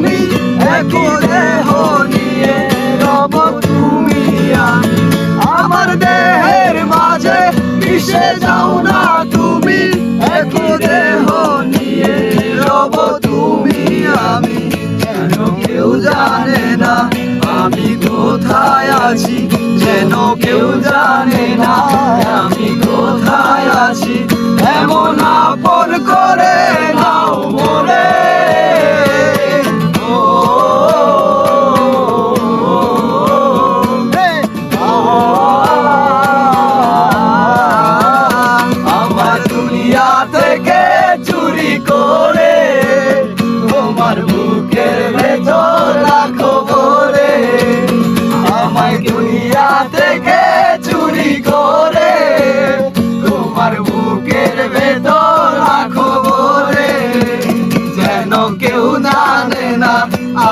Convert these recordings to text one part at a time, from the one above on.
আমি, একই দেহ নিয়ে রব তুমি আমি। আমার দেহের মাঝে মিশে যাও না তুমি, একই দেহ নিয়ে রব তুমি আমি। যেন কেউ জানে না আমি কোথায় আছি, যেন কেউ জানে না আমি কোথায় আছি। এমন আপন করে নাও মোরে, আমার দুনিয়া থেকে চুরি করে তোমার বুকের ভেতর রাখো ভরে। আমায় দুনিয়া থেকে চুরি করে তোমার বুকের ভেতর রাখো ভরে। যেন কেউ জানে না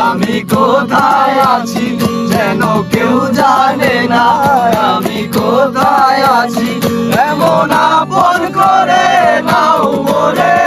আমি কোথায় আছি, যেন কেউ জানে না আমি কোথায় আছি। এমন আপন করে নাও মোরে,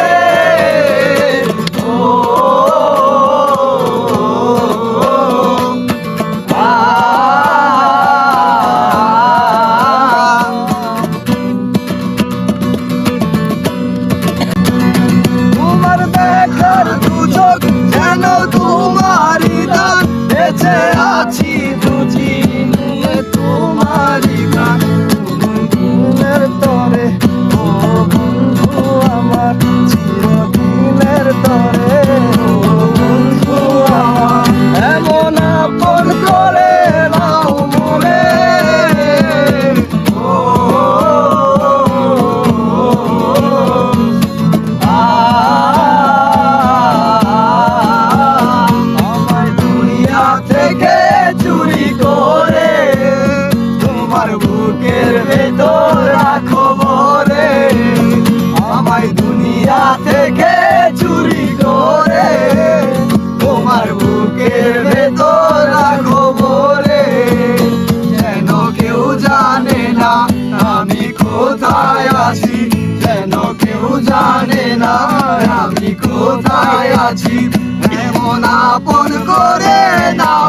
তোমার দেখার দুচোখ যেন তোমারই দান, বেঁচে আছি বুঝি নিয়ে তোমারই গান। দিনের তরে ও বন্ধু আমার, চিরদিনের তরে ও বন্ধু আমার। এমন আপন করে নাও মোরে, আমায় দুনিয়া থেকে চুরি করে তোমার বুকের ভেতর রাখো ভরে। আমায় দুনিয়া থেকে চুরি করে তোমার বুকের ভেতর রাখো ভরে। যেন কেউ জানে না আমি কোথায় আছি, যেন কেউ জানে না আমি কোথায় আছি। এমন আপন করে নাও